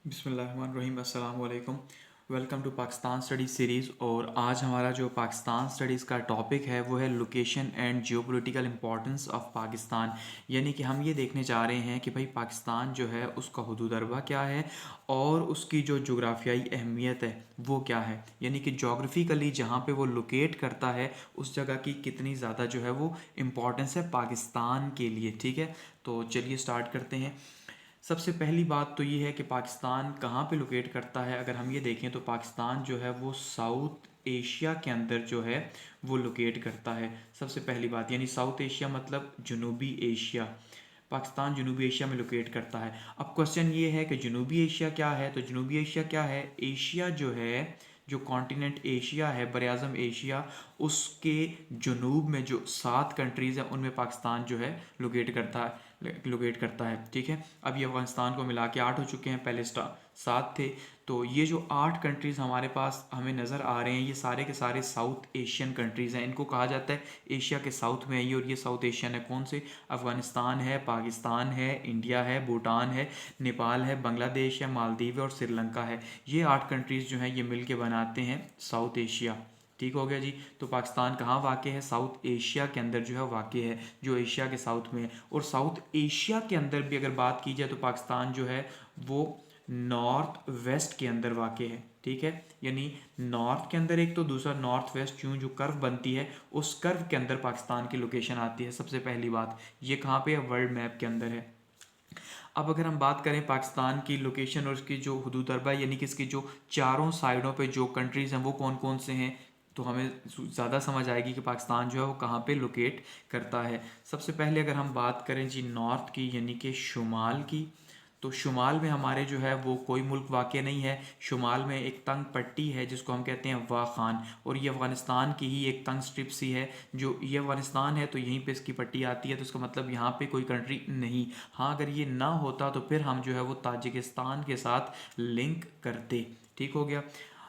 बिस्मिल्लाहिर्रहमानिर्रहीम अस्सलाम वालेकुम। Welcome to Pakistan study series. और आज हमारा जो पाकिस्तान स्टडीज़ का टॉपिक है वो है location and geopolitical importance of Pakistan. यानी कि हम ये देखने जा रहे हैं कि भाई पाकिस्तान जो है उसका हुदूद अरबा क्या है और उसकी जो जोग्राफियाई अहमियत है वो क्या है। यानी कि जोग्राफिकली जहाँ पे वो लोकेट करता है उस जगह की कितनी ज़्यादा जो है वो इम्पॉर्टेंस है पाकिस्तान के लिए। ठीक है, तो चलिए स्टार्ट करते हैं। सबसे पहली बात तो ये है कि पाकिस्तान कहाँ पे लोकेट करता है। अगर हम ये देखें तो पाकिस्तान जो है वो साउथ एशिया के अंदर जो है वो लोकेट करता है। सबसे पहली बात यानी साउथ एशिया मतलब जनूबी एशिया। पाकिस्तान जनूबी एशिया में लोकेट करता है। अब क्वेश्चन ये है कि जनूबी एशिया क्या है, तो जनूबी एशिया क्या है। एशिया जो है, जो कॉन्टिनेंट एशिया है, बरआज़म एशिया, उसके जनूब में जो 7 कंट्रीज़ हैं उनमें पाकिस्तान जो है लोकेट करता है। ठीक है, अब ये अफगानिस्तान को मिला के 8 हो चुके हैं, पहले 7 थे। तो ये जो 8 कंट्रीज़ हमारे पास हमें नज़र आ रहे हैं ये सारे के सारे साउथ एशियन कंट्रीज़ हैं। इनको कहा जाता है एशिया के साउथ में है ये, और ये साउथ एशियन है। कौन से? अफगानिस्तान है, पाकिस्तान है, इंडिया है, भूटान है, नेपाल है, बांग्लादेश है, मालदीव है और श्रीलंका है। ये 8 कंट्रीज़ जो हैं ये मिल के बनाते हैं साउथ एशिया। ठीक हो गया जी। तो पाकिस्तान कहाँ वाक़ है? साउथ एशिया के अंदर जो है वाक़ है, जो एशिया के साउथ में है। और साउथ एशिया के अंदर भी अगर बात की जाए तो पाकिस्तान जो है वो नॉर्थ वेस्ट के अंदर वाक़ है। ठीक है, यानी नॉर्थ के अंदर एक, तो दूसरा नॉर्थ वेस्ट यूँ जो कर्व बनती है उस कर्व के अंदर पाकिस्तान की लोकेशन आती है। सबसे पहली बात ये कहाँ पे है? वर्ल्ड मैप के अंदर है। अब अगर हम बात करें पाकिस्तान की लोकेशन और उसकी जो हुदूद अरबा यानी कि इसकी जो चारों साइडों पे जो कंट्रीज़ हैं वो कौन कौन से हैं, तो हमें ज़्यादा समझ आएगी कि पाकिस्तान जो है वो कहाँ पे लोकेट करता है। सबसे पहले अगर हम बात करें जी नॉर्थ की यानी कि शुमाल की, तो शुमाल में हमारे जो है वो कोई मुल्क वाक़ नहीं है। शुमाल में एक तंग पट्टी है जिसको हम कहते हैं वाह खान, और ये अफ़गानिस्तान की ही एक तंग स्ट्रिप सी है। जो ये अफ़गानिस्तान है तो यहीं पे इसकी पट्टी आती है, तो इसका मतलब यहाँ पे कोई कंट्री नहीं। हाँ, अगर ये ना होता तो फिर हम जो है वो ताजिकिस्तान के साथ लिंक करते। ठीक हो गया।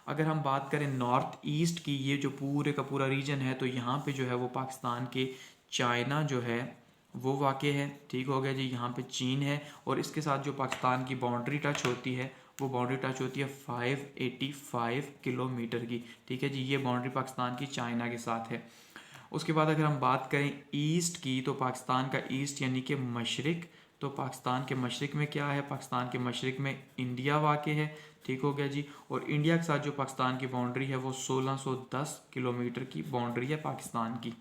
अगर हम बात करें नॉर्थ ईस्ट की, ये जो पूरे का पूरा रीजन है, तो यहाँ पे जो है वो पाकिस्तान के चाइना जो है वो वाक़ है। ठीक हो गया जी, यहाँ पे चीन है, और इसके साथ जो पाकिस्तान की बाउंड्री टच होती है वो बाउंड्री टच होती है 585 किलोमीटर की। ठीक है जी, ये बाउंड्री पाकिस्तान की चाइना के साथ है। उसके बाद अगर हम बात करें ईस्ट की, तो पाकिस्तान का ईस्ट यानी कि मशरिक, तो पाकिस्तान के मशरिक में क्या है? पाकिस्तान के मशरिक में इंडिया वाक़ है। ठीक हो गया जी। और इंडिया के साथ जो पाकिस्तान की बाउंड्री है वो 1610 किलोमीटर की बाउंड्री है पाकिस्तान की।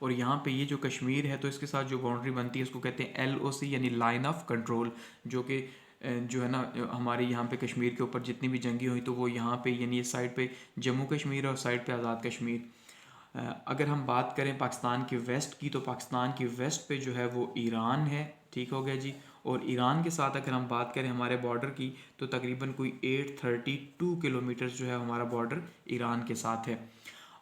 और यहाँ पे ये जो कश्मीर है तो इसके साथ जो बाउंड्री बनती है उसको कहते हैं LOC यानी लाइन ऑफ कंट्रोल, जो कि जो है ना हमारे यहाँ पे कश्मीर के ऊपर जितनी भी जंगी हुई तो वो यहाँ पे यानी इस साइड पे जम्मू कश्मीर और साइड पे आज़ाद कश्मीर। अगर हम बात करें पाकिस्तान के वेस्ट की, तो पाकिस्तान के वेस्ट पे जो है वो ईरान है। ठीक हो गया जी। और ईरान के साथ अगर हम बात करें हमारे बॉर्डर की, तो तकरीबन कोई 832 किलोमीटर जो है हमारा बॉर्डर ईरान के साथ है।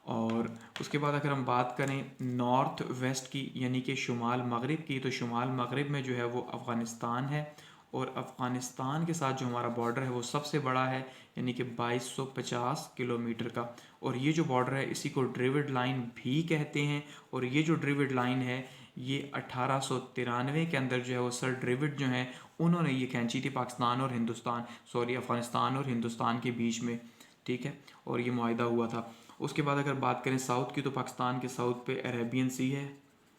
और उसके बाद अगर हम बात करें नॉर्थ वेस्ट की यानी कि शुमाल मगरिब की, तो शुमाल मगरिब में जो है वो अफ़गानिस्तान है। और अफ़गानिस्तान के साथ जो हमारा बॉर्डर है वो सबसे बड़ा है यानी कि 2250 किलोमीटर का। और ये जो बॉर्डर है इसी को ड्रिविड लाइन भी कहते हैं। और ये जो ड्रिविड लाइन है ये 1893 के अंदर जो है वो सर ड्रिविड जो हैं उन्होंने ये खींची थी पाकिस्तान और हिंदुस्तान, सॉरी अफ़गानिस्तान और हिंदुस्तान के बीच में। ठीक है, और ये मुआहिदा हुआ था। उसके बाद अगर बात करें साउथ की, तो पाकिस्तान के साउथ पे अरेबियन सी है।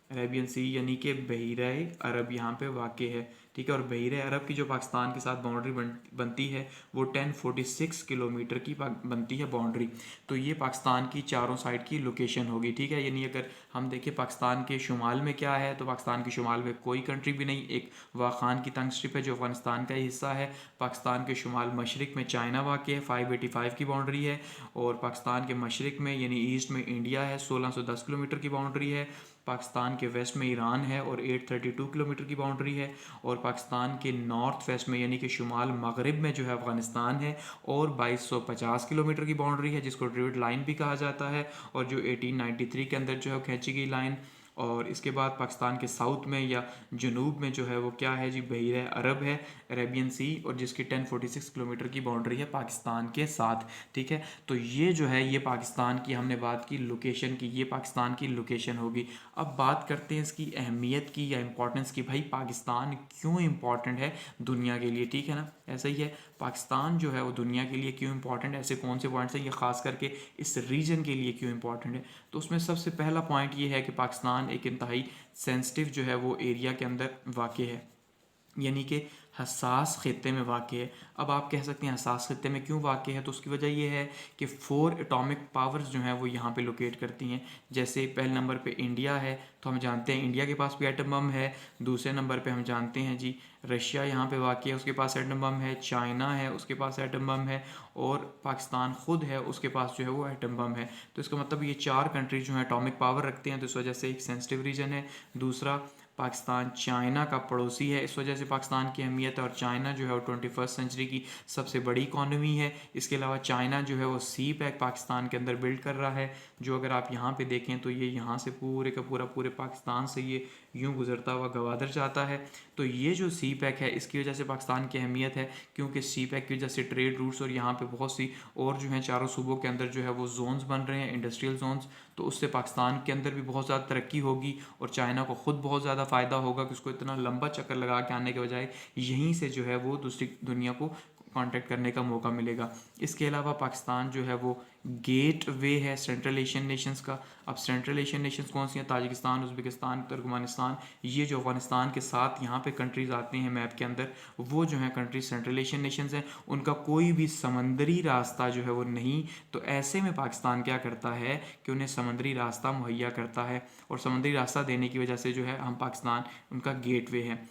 अरेबियन सी यानी कि बहीरा अरब यहाँ पे वाक़ है। ठीक है, और बहीरा अरब की जो पाकिस्तान के साथ बाउंड्री बनती है वो 1046 किलोमीटर की बनती है बाउंड्री। तो ये पाकिस्तान की चारों साइड की लोकेशन होगी। ठीक है, यानी अगर हम देखें पाकिस्तान के शुमाल में क्या है, तो पाकिस्तान के शुमाल में कोई कंट्री भी नहीं, एक वाखान की तंग स्ट्रिप है जो अफगानिस्तान का ही हिस्सा है। पाकिस्तान के शुमाल मशरक में चाइना वाक़ है, 585 की बाउंड्री है। और पाकिस्तान के मशरक में यानी ईस्ट में इंडिया है, 1610 किलोमीटर की बाउंड्री है। पाकिस्तान के वेस्ट में ईरान है और 832 किलोमीटर की बाउंड्री है। और पाकिस्तान के नॉर्थ वेस्ट में यानी कि शुमाल मगरिब में जो है अफ़गानिस्तान है और 2250 किलोमीटर की बाउंड्री है जिसको ड्रिविड लाइन भी कहा जाता है, और जो 1893 के अंदर जो है खींची गई लाइन। और इसके बाद पाकिस्तान के साउथ में या जनूब में जो है वो क्या है जी, बहीर अरब है, अरेबियन सी, और जिसकी 1046 किलोमीटर की बाउंड्री है पाकिस्तान के साथ। ठीक है, तो ये जो है ये पाकिस्तान की हमने बात की लोकेशन की, ये पाकिस्तान की लोकेशन होगी। अब बात करते हैं इसकी अहमियत की या इंपॉर्टेंस की, भाई पाकिस्तान क्यों इंपॉर्टेंट है दुनिया के लिए। ठीक है ना, ऐसा ही है, पाकिस्तान जो है वो दुनिया के लिए क्यों इंपॉर्टेंट है, ऐसे कौन से पॉइंट्स हैं ये खास करके इस रीजन के लिए क्यों इंपॉर्टेंट है। तो उसमें सबसे पहला पॉइंट ये है कि पाकिस्तान एक इंतहाई सेंसिटिव जो है वो एरिया के अंदर वाक़ है, यानी कि हसास ख़त्े में वाक़ है। अब आप कह सकते हैं हसास ख़त्े में क्यों वाक़ है, तो उसकी वजह यह है कि 4 एटॉमिक पावर्स जो हैं वो यहाँ पे लोकेट करती हैं। जैसे पहले नंबर पे इंडिया है, तो हम जानते हैं इंडिया के पास भी एटम बम है। दूसरे नंबर पे हम जानते हैं जी रशिया यहाँ पे वाक़ है, उसके पास एटम बम है। चाइना है, उसके पास एटम बम है। और पाकिस्तान ख़ुद है, उसके पास जो है वो एटम बम है। तो इसका मतलब ये 4 कंट्री जो हैं एटॉमिक पावर रखते हैं, तो इस वजह से एक सेंसिटिव रीजन है। दूसरा, पाकिस्तान चाइना का पड़ोसी है, इस वजह से पाकिस्तान की अहमियत है। और चाइना जो है वो 21st सेंचुरी की सबसे बड़ी इकॉनमी है। इसके अलावा चाइना जो है वो सी पैक पाकिस्तान के अंदर बिल्ड कर रहा है, जो अगर आप यहाँ पे देखें तो ये यहाँ से पूरे का पूरा पूरे पाकिस्तान से ये यूँ गुजरता हुआ गवादर जाता है। तो ये जो सी पैक है इसकी वजह से पाकिस्तान की अहमियत है, क्योंकि सी पैक की वजह से ट्रेड रूट्स और यहाँ पे बहुत सी और जो हैं चारों सूबों के अंदर जो है वो जोन्स बन रहे हैं, इंडस्ट्रियल जोन्स। तो उससे पाकिस्तान के अंदर भी बहुत ज़्यादा तरक्की होगी और चाइना को ख़ुद बहुत ज़्यादा फ़ायदा होगा कि उसको इतना लंबा चक्कर लगा के आने के बजाय यहीं से जो है वो दूसरी दुनिया को कांटेक्ट करने का मौका मिलेगा। इसके अलावा पाकिस्तान जो है वो गेट वे है सेंट्रल एशियन नेशंस का। अब सेंट्रल एशियन नेशंस कौन सी हैं? Tajikistan, Uzbekistan, Turkmenistan. ये जो अफ़गानिस्तान के साथ यहाँ पे कंट्रीज़ आती हैं मैप के अंदर, वो जो हैं कंट्रीज सेंट्रल एशियन नेशंस हैं। उनका कोई भी समंदरी रास्ता जो है वो नहीं, तो ऐसे में पाकिस्तान क्या करता है कि उन्हें समंदरी रास्ता मुहैया करता है, और समंदरी रास्ता देने की वजह से जो है हम पाकिस्तान उनका गेट वे है।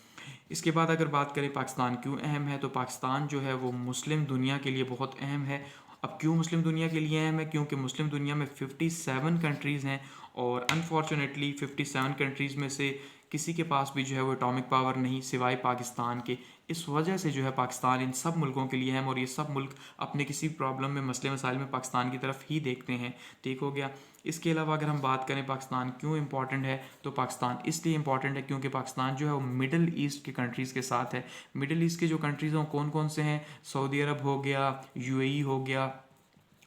इसके बाद अगर बात करें पाकिस्तान क्यों अहम है, तो पाकिस्तान जो है वो मुस्लिम दुनिया के लिए बहुत अहम है। अब क्यों मुस्लिम दुनिया के लिए अहम है? क्योंकि मुस्लिम दुनिया में 57 कंट्रीज़ हैं, और अनफॉर्चुनेटली 57 कंट्रीज़ में से किसी के पास भी जो है वो एटॉमिक पावर नहीं सिवाय पाकिस्तान के। इस वजह से जो है पाकिस्तान इन सब मुल्कों के लिए अहम, और ये सब मुल्क अपने किसी प्रॉब्लम में, मसले मसाइल में पाकिस्तान की तरफ ही देखते हैं। ठीक हो गया। इसके अलावा अगर हम बात करें पाकिस्तान क्यों इंपॉर्टेंट है, तो पाकिस्तान इसलिए इंपॉर्टेंट है क्योंकि पाकिस्तान जो है वो मिडल ईस्ट के कंट्रीज़ के साथ है। मिडल ईस्ट के जो कंट्रीज़ हैं कौन कौन से हैं? सऊदी अरब हो गया, यूएई हो गया,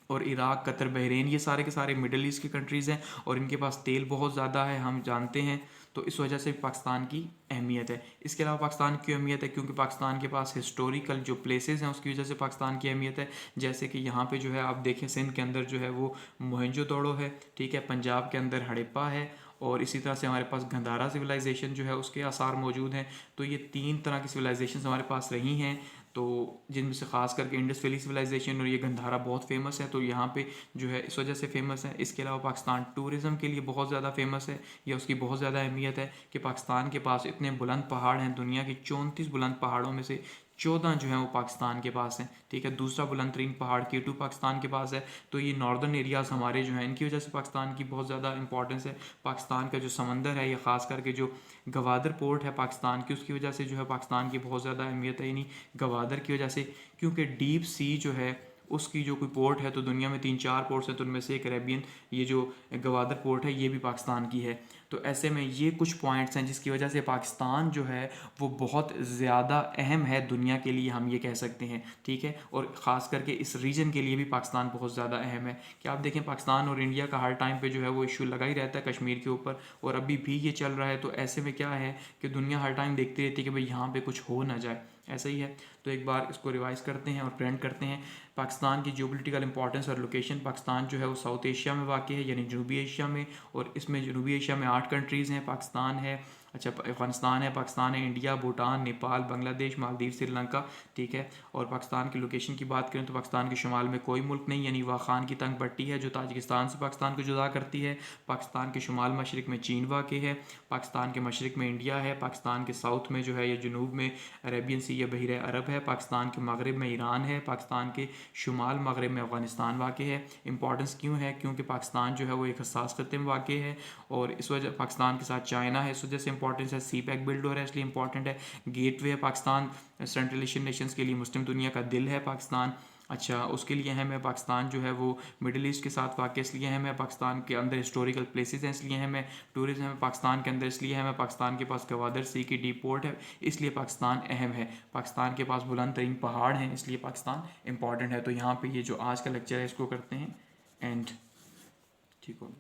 और इराक, कतर, बहरीन, ये सारे के सारे मिडल ईस्ट की कंट्रीज़ हैं, और इनके पास तेल बहुत ज़्यादा है, हम जानते हैं। तो इस वजह से पाकिस्तान की अहमियत है। इसके अलावा पाकिस्तान की अहमियत है क्योंकि पाकिस्तान के पास हिस्टोरिकल जो प्लेसेस हैं उसकी वजह से पाकिस्तान की अहमियत है। जैसे कि यहाँ पे जो है आप देखें सिंध के अंदर जो है वो मोहनजोदड़ो है, ठीक है, पंजाब के अंदर हड़प्पा है, और इसी तरह से हमारे पास गंधारा सिविलाइजेशन जो है उसके आसार मौजूद हैं। तो ये 3 तरह की सिविलाइजेशन हमारे पास रही हैं, तो जिनमें से खास करके इंडस वैली सिविलाइजेशन और ये गंधारा बहुत फेमस है, तो यहाँ पे जो है इस वजह से फेमस है। इसके अलावा पाकिस्तान टूरिज़्म के लिए बहुत ज़्यादा फेमस है, या उसकी बहुत ज़्यादा अहमियत है कि पाकिस्तान के पास इतने बुलंद पहाड़ हैं, दुनिया के 34 बुलंद पहाड़ों में से 14 जो है वो पाकिस्तान के पास हैं। ठीक है, दूसरा बुलंद तरीन पहाड़ K2 पाकिस्तान के पास है। तो ये नॉर्दर्न एरियाज़ हमारे जो हैं इनकी वजह से पाकिस्तान की बहुत ज़्यादा इंपॉर्टेंस है। पाकिस्तान का जो समंदर है, या ख़ास करके जो गवादर पोर्ट है पाकिस्तान की, उसकी वजह से जो है पाकिस्तान की बहुत ज़्यादा अहमियत है। यानी गवादर की वजह से, क्योंकि डीप सी जो है उसकी जो कोई पोर्ट है, तो दुनिया में 3-4 पोर्ट्स हैं, तो उनमें से एक अरेबियन ये जो गवादर पोर्ट है ये भी पाकिस्तान की है। तो ऐसे में ये कुछ पॉइंट्स हैं जिसकी वजह से पाकिस्तान जो है वो बहुत ज़्यादा अहम है दुनिया के लिए, हम ये कह सकते हैं। ठीक है, और ख़ास करके इस रीजन के लिए भी पाकिस्तान बहुत ज़्यादा अहम है। कि आप देखें पाकिस्तान और इंडिया का हर टाइम पे जो है वो इशू लगा ही रहता है कश्मीर के ऊपर, और अभी भी ये चल रहा है। तो ऐसे में क्या है कि दुनिया हर टाइम देखती रहती है कि भाई यहाँ पे कुछ हो ना जाए, ऐसा ही है। तो एक बार इसको रिवाइज करते हैं और प्रेजेंट करते हैं। पाकिस्तान की जियोपॉलिटिकल इंपॉर्टेंस और लोकेशन, पाकिस्तान जो है वो साउथ एशिया में वाक़ है, यानी जनूबी एशिया में, और इसमें जनूबी एशिया में 8 कंट्रीज़ हैं। पाकिस्तान है, अच्छा अफ़गानिस्तान है, पाकिस्तान है, इंडिया, भूटान, नेपाल, बांग्लादेश, मालदीव, श्रीलंका। ठीक है, और पाकिस्तान की लोकेशन की बात करें तो पाकिस्तान के शुमाल में कोई मुल्क नहीं, यानी वाखान की तंग पट्टी है जो ताजिकिस्तान से पाकिस्तान को जुदा करती है। पाकिस्तान के शुमाल मशरक़ में चीन वाक़ है, पाकिस्तान के मशरक़ में इंडिया है, पाकिस्तान के साउथ में जो है या जनूब में अरेबियन सी या बहीर अरब है, पाकिस्तान के मगरब में ईरान है, पाकिस्तान के शुमाल मगरब में अफ़गानिस्तान वाक़ है। इंपॉर्टेंस क्यों है? क्योंकि पाकिस्तान जो है वो एक हसास खत्े में वाक़ है, और इस वजह पाकिस्तान के साथ चाइना है, इस वजह से इंपॉर्टेंस है। सी पैक बिल्ड हो रहा है इसलिए इंपॉर्टेंट है। गेट वे है पाकिस्तान सेंट्रल एशियन नेशंस के लिए, मुस्लिम दुनिया का दिल है पाकिस्तान। अच्छा, उसके लिए है मैं पाकिस्तान जो है वो मिडिल ईस्ट के साथ वाक़ इसलिए है मैं पाकिस्तान के अंदर हिस्टोरिकल प्लेसेस हैं इसलिए है मैं टूरिज़्म है पाकिस्तान के अंदर इसलिए है मैं पाकिस्तान के पास गवादर सी की डीप पोर्ट है इसलिए पाकिस्तान अहम है। पाकिस्तान के पास बुलंद तरीन पहाड़ हैं इसलिए पाकिस्तान इंपॉर्टेंट है। तो यहाँ पे ये जो आज का लेक्चर है इसको करते हैं एंड। ठीक हो।